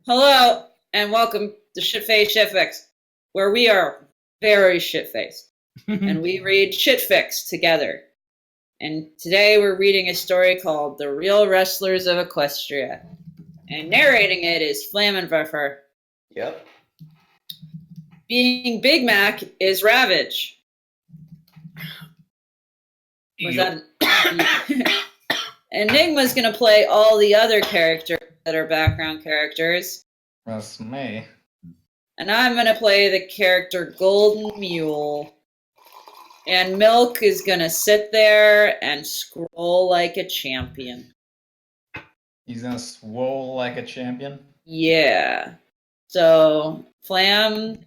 Hello, and welcome to Shitfaced Shitfics, where we are very shit-faced, and we read Shitfics together. And today we're reading a story called The Real Wrestlers of Equestria. And narrating it is Flammenwerfer. Yep. Being Big Mac is Ravage. Was that Enigma's gonna play all the other characters that are background characters. That's me. And I'm gonna play the character Golden Mule. And Milk is gonna sit there and scroll like a champion. He's gonna swole like a champion? Yeah. So, Flam,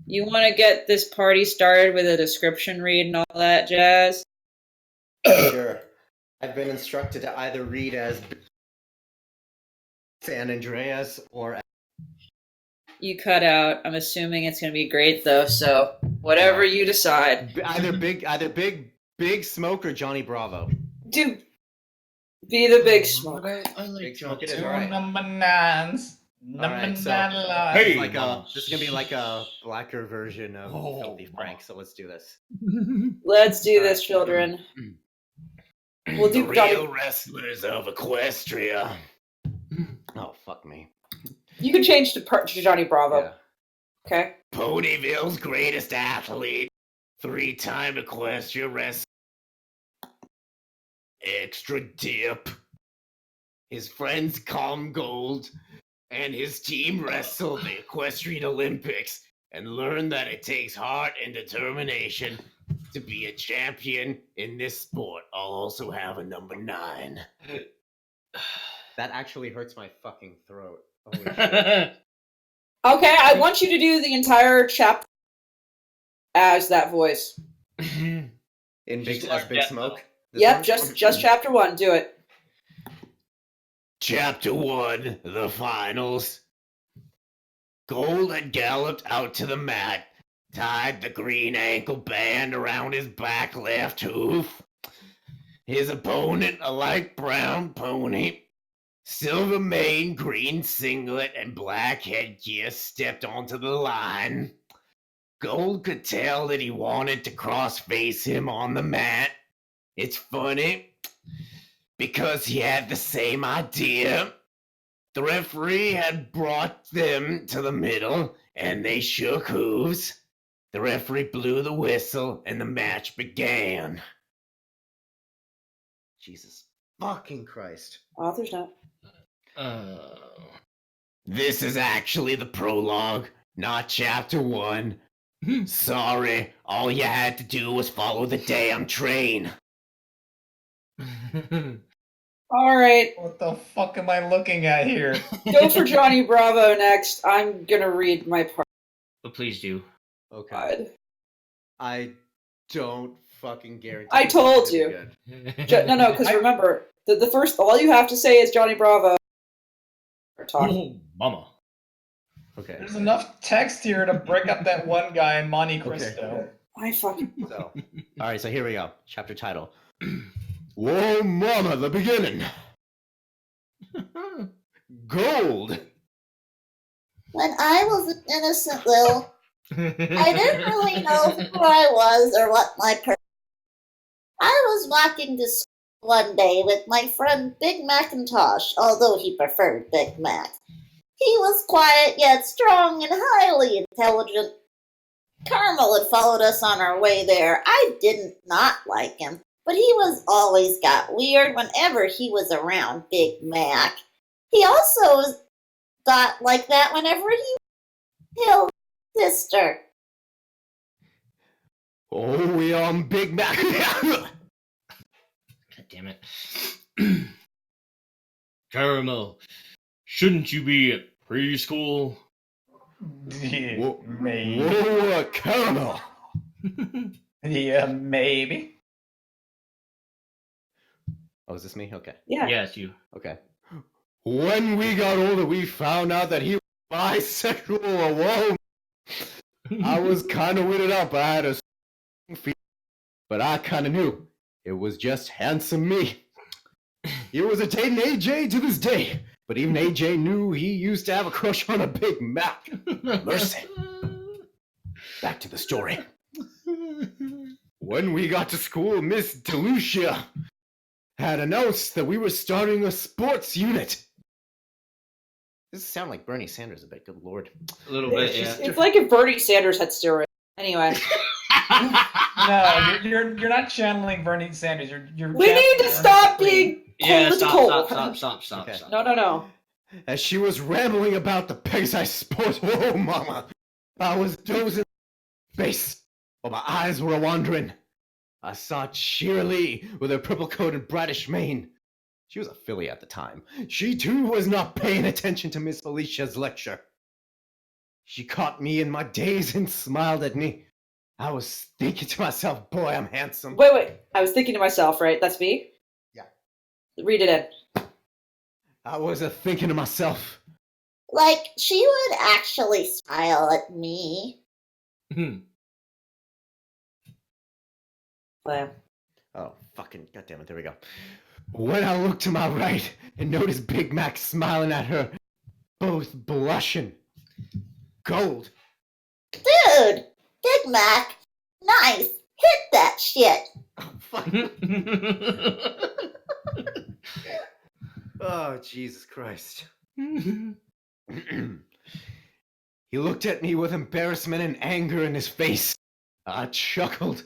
you wanna get this party started with a description read and all that jazz? Sure. I've been instructed to either read as San Andreas or as... You cut out. I'm assuming it's gonna be great though, so whatever you decide. either big Smoke or Johnny Bravo. Dude, be the big smoke. I like Big Smoke it is, two alright. number nines. Number Alright, so- nine lives. This is this is gonna be like a blacker version of Filthy Frank, so let's do this. Let's do this, children. We'll do Real wrestlers of Equestria. Oh, fuck me. You can change to Johnny Bravo. Yeah. Okay. Ponyville's greatest athlete. 3-time Equestria wrestler. Extra dip. His friends call him Gold, and his team wrestle the Equestrian Olympics and learn that it takes heart and determination to be a champion in this sport. I'll also have a number 9. That actually hurts my fucking throat. Holy shit. Okay, I want you to do the entire chapter as that voice. In Big Smoke? This Yep, one? just chapter 1. Do it. Chapter 1, the finals. Gold had galloped out to the mat, tied the green ankle band around his back left hoof. His opponent, a light brown pony, silver mane, green singlet, and black headgear, stepped onto the line. Gold could tell that he wanted to cross-face him on the mat. It's funny, because he had the same idea. The referee had brought them to the middle, and they shook hooves. The referee blew the whistle, and the match began. Jesus fucking Christ. Author's note. This is actually the prologue, not chapter 1. Sorry, all you had to do was follow the damn train. Alright, What the fuck am I looking at here? go for Johnny Bravo next. I'm gonna read my part. But please do. Okay. I don't fucking guarantee. I this told is gonna you. be good. No, because remember, the first, all you have to say is Johnny Bravo. Talk. Oh, mama. Okay. There's enough text here to break up that one guy, Monte Cristo. I fucking. So, alright, so here we go. Chapter title. Whoa, mama, the beginning. Gold. When I was an innocent little, I didn't really know who I was or what my purpose. I was walking to school one day with my friend Big Macintosh, although he preferred Big Mac. He was quiet yet strong and highly intelligent. Carmel had followed us on our way there. I didn't not like him, but he was always got weird whenever he was around Big Mac. He also got like that whenever he killed his sister. Oh, we on Big Mac. God damn it. Caramel, shouldn't you be at preschool? Yeah, Whoa, maybe. whoa, caramel. Yeah, maybe. Oh, is this me? Okay. Yeah. Yes, you. Okay. When we got older, we found out that he was bisexual alone. I was kind of weirded out, but I had a feeling. But I kind of knew it was just handsome me. He was attaining AJ to this day, But even AJ knew he used to have a crush on a Big Mac. Mercy. Back to the story. When we got to school, Miss DeLucia had announced that we were starting a sports unit. This sounds like Bernie Sanders a bit, good lord. A little bit, yeah. It's like if Bernie Sanders had steroids. Anyway. No, you're not channeling Bernie Sanders. You're We need to stop being Yeah, cold. stop. Okay. No. As she was rambling about the Pegasus sport, oh mama, I was dozing in space, while my eyes were wandering. I saw Shirley with her purple coat and bratish mane. She was a filly at the time. She too was not paying attention to Miss Felicia's lecture. She caught me in my daze and smiled at me. I was thinking to myself, boy, I'm handsome. Wait. I was thinking to myself, right? That's me? Yeah. Read it in. I was thinking to myself, Like, she would actually smile at me. Well, oh, fucking goddammit, there we go. When I looked to my right and noticed Big Mac smiling at her, both blushing. Gold. Dude, Big Mac, nice. Hit that shit. Oh, fuck. Oh, Jesus Christ. He looked at me with embarrassment and anger in his face. I chuckled.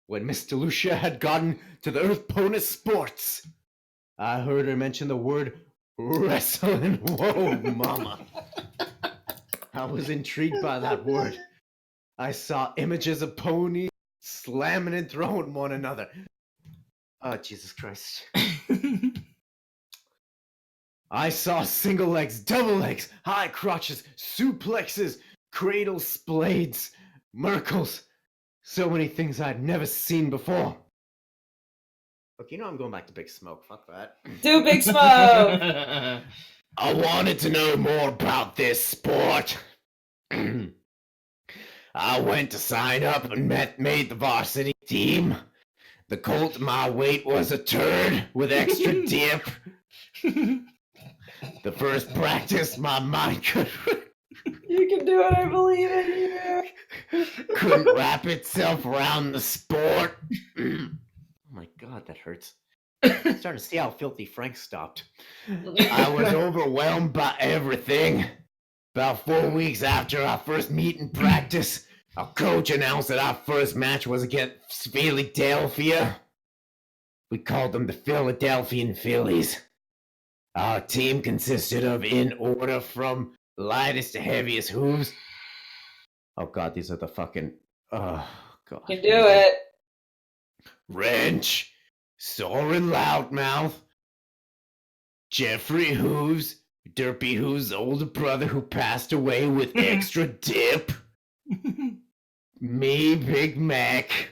When Miss DeLucia had gotten to the Earth Bonus Sports, I heard her mention the word wrestling. Whoa, mama. I was intrigued by that word. I saw images of ponies slamming and throwing one another. Oh, Jesus Christ. I saw single legs, double legs, high crotches, suplexes, cradle splades, Merkles. So many things I'd never seen before. Look, you know I'm going back to Big Smoke. Fuck that. do Big Smoke. I wanted to know more about this sport. I went to sign up and made the varsity team. The colt my weight was a turd with extra dip. The first practice my mind You can do it, I believe in you. couldn't wrap itself around the sport. Oh my god, that hurts. I'm starting to see how filthy Frank stopped. I was overwhelmed by everything. About 4 weeks after our first meet and practice, our coach announced that our first match was against Philadelphia. We called them the Philadelphian Phillies. Our team consisted of, in order from lightest to heaviest hooves. Oh god, these are the fucking... Oh god. You can do it. Wrench, Soren Loudmouth, Jeffrey Hooves, Derpy Hooves' older brother who passed away with extra dip, me, Big Mac,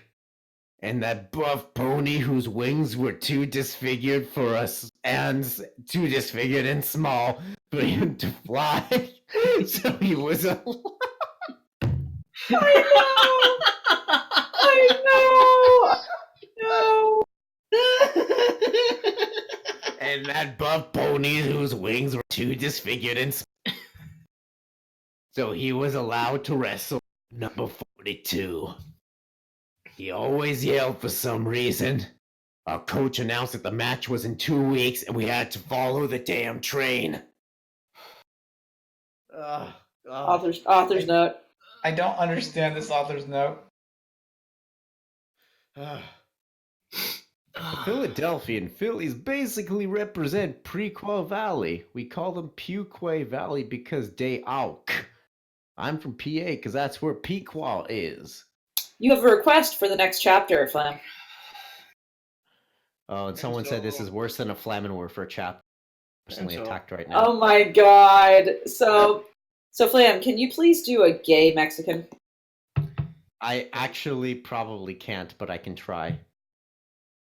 and that buff pony whose wings were too disfigured for us, and too disfigured and small for him to fly. So he was a... I know. No. And that buff pony whose wings were too disfigured and so he was allowed to wrestle number 42. He always yelled for some reason. Our coach announced that the match was in 2 weeks and we had to follow the damn train. Author's note. I don't understand this author's note. The Philadelphian Phillies basically represent Prequa Valley. We call them Puquay Valley because they auk. I'm from PA because that's where Pequot is. You have a request for the next chapter, Flam. Oh, and someone said this is worse than a Flamin' word for a chap. Personally attacked right now. Oh my god. So Flam, can you please do a gay Mexican? I actually probably can't, but I can try.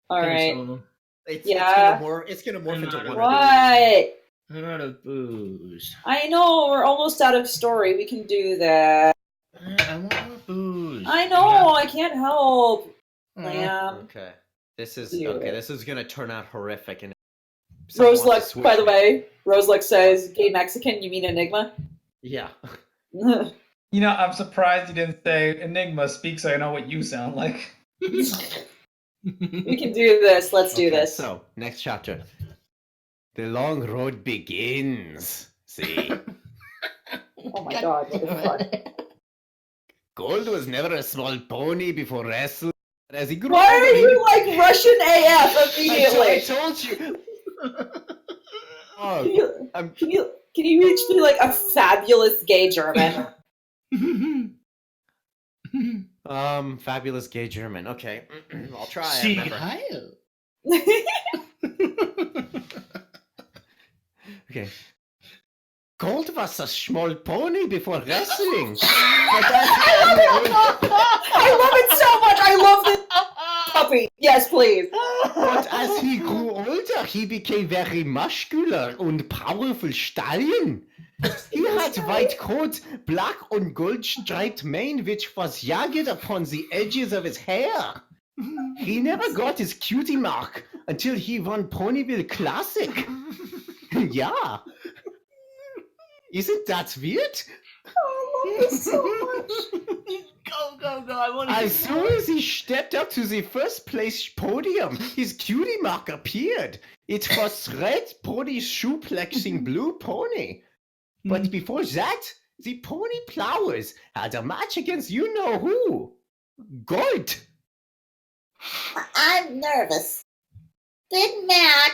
All right. It's Yeah. It's gonna morph into one. What? I'm out of booze. I know, we're almost out of story. We can do that. I want more booze. I know, I can't help. Aw. Flam. Okay. This is Do okay. it. This is gonna turn out horrific, and Rose wants to Luck, switch by the me. way, Rose Luck says, gay Mexican, you mean Enigma? Yeah. You know, I'm surprised you didn't say Enigma, speak so I know what you sound like. We can do this. Let's do Okay, this. so, next chapter. The long road begins. See? Oh my god, what the fuck? Gold was never a small pony before wrestling. But as he grew Why older, are he you like Russian AF I immediately? told you. Oh, Can you, I'm can you reach me like a fabulous gay German? fabulous gay German. Okay, I'll try. I've Sieg never- Heil. Okay. Gold was a small pony before wrestling. But I love it so much. I love this puppy. Yes, please. But as he grew older, he became very muscular and powerful stallion. He had white coat, black and gold striped mane, which was jagged upon the edges of his hair. He never got his cutie mark until he won Ponyville Classic. Yeah. Isn't that weird? I love this so much. Go. I want to As soon as he stepped up to the first place podium, his cutie mark appeared. It was red pony shoeplexing blue pony. But before that, the pony plowers had a match against you know who. Gold. I'm nervous. Big Mac,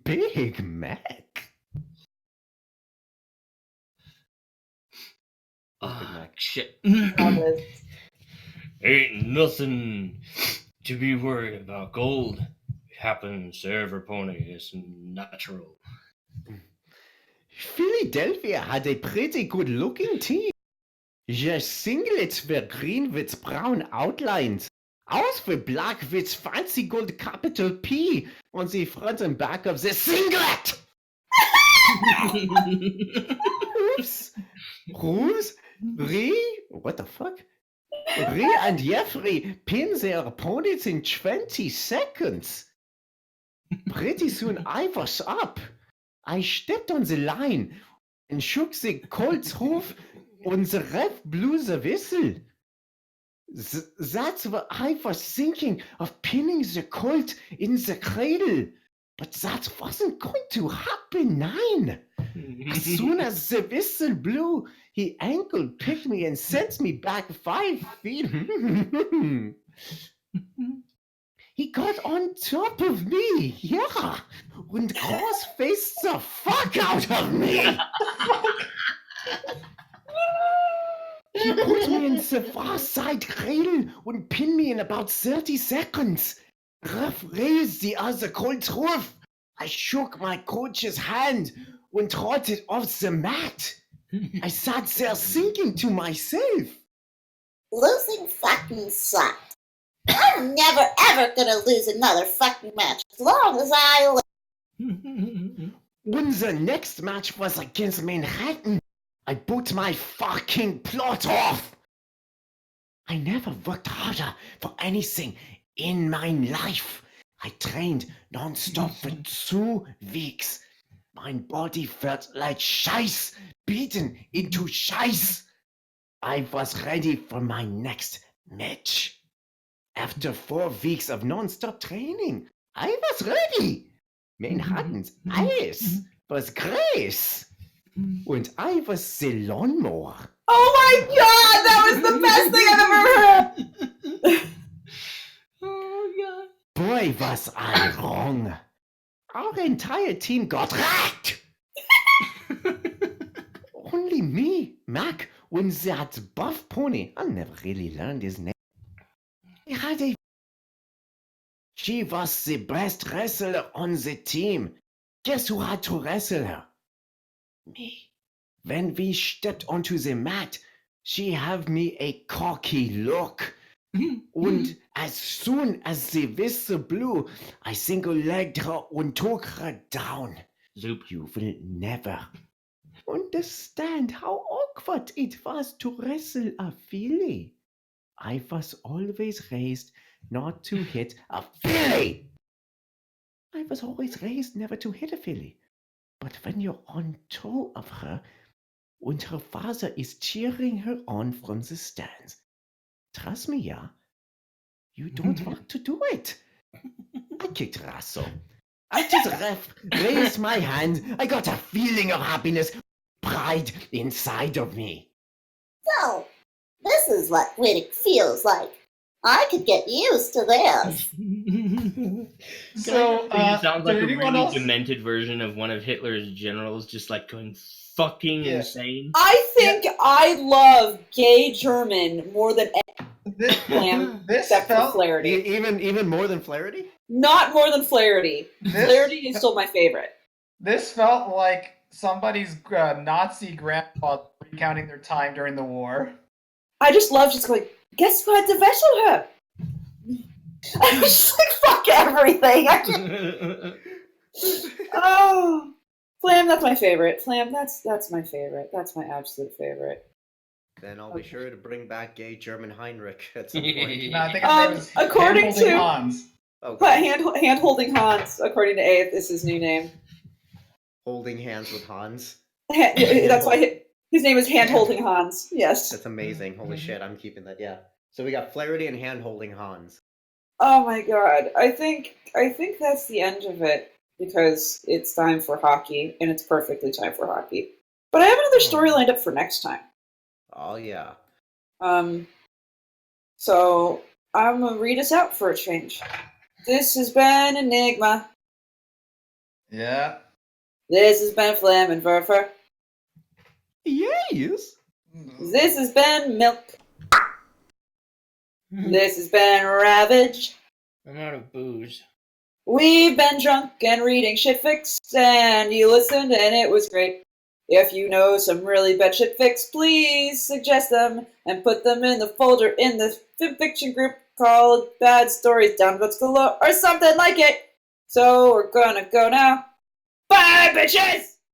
Big Mac. Shit. Love this. Ain't nothing to be worried about. Gold. It happens to every pony. It's natural. Philadelphia had a pretty good looking team. Their singlets were green with brown outlines. Ours were black with fancy gold capital P on the front and back of the singlet. Oops. Rose, what the fuck? Rhea and Jeffrey pinned their opponents in 20 seconds. Pretty soon I was up. I stepped on the line and shook the colt's hoof and the ref blew the whistle. That's what I was thinking of pinning the colt in the cradle. But that wasn't going to happen, nein. As soon as the whistle blew, he ankle picked me and sent me back 5 feet. He got on top of me, yeah, and cross-faced the fuck out of me. He put me in the far side cradle and pinned me in about 30 seconds. Ref raised the other colt's hoof. I shook my coach's hand and trotted off the mat. I sat there thinking to myself, losing fucking sucked. I'm never ever gonna lose another fucking match as long as I live. when the next match was against Manhattan, I put my fucking plot off. I never worked harder for anything in my life. I trained non-stop for 2 weeks. My body felt like scheiß, beaten into scheiß. I was ready for my next match. After 4 weeks of non-stop training, I was ready. Manhattan's ice was grace. And I was the lawnmower. Oh my god, that was the best thing I've ever heard. Oh god. Boy, was I wrong. Our entire team got wrecked. Only me, Mac, and that buff pony. I never really learned his name. She was the best wrestler on the team. Guess who had to wrestle her? Me. When we stepped onto the mat, she gave me a cocky look. And as soon as the whistle blew, I single-legged her and took her down. Zoop. You will never understand how awkward it was to wrestle a filly. I was always raised not to hit a filly. I was always raised never to hit a filly. But when you're on top of her, and her father is cheering her on from the stands, trust me, yeah, you don't want to do it. I kicked her ass so. After the ref raised my hand, I got a feeling of happiness, pride inside of me. So, this is what winning feels like. I could get used to this. So, It sounds like did a anyone really else? demented version of one of Hitler's generals, just like going fucking Yeah. insane. I think I love gay German more than This, Flam, this except for felt Flaherty. Even more than Flaherty? Not more than Flaherty. This- Flaherty is still my favorite. this felt like somebody's Nazi grandpa recounting their time during the war. I just love just going, guess what the vessel have? I was just like, fuck everything. I can't. Oh, Flam, that's my favorite. Flam, that's my favorite. That's my absolute favorite. Then I'll be sure to bring back gay German Heinrich at some point. No, I think his name is according Hand-Holding to- Hans. Okay. Hand holding Hans, according to Aeth, is his new name. Holding hands with Hans. That's why his name is Hand holding Hans. Yes. That's amazing. Holy shit, I'm keeping that, yeah. So we got Flaherty and hand holding Hans. Oh my god. I think that's the end of it because it's time for hockey and it's perfectly time for hockey. But I have another story lined up for next time. Oh yeah. So I'm gonna read us out for a change. This has been Enigma. Yeah. This has been Flam and Verfer. Yes. This has been Milk. This has been Ravage. I'm out of booze. We've been drunk and reading Shitfacts, and you listened, and it was great. If you know some really bad shitfics, please suggest them and put them in the folder in the fanfiction group called Bad Stories Downvotes Below or something like it. So we're gonna go now. Bye, bitches!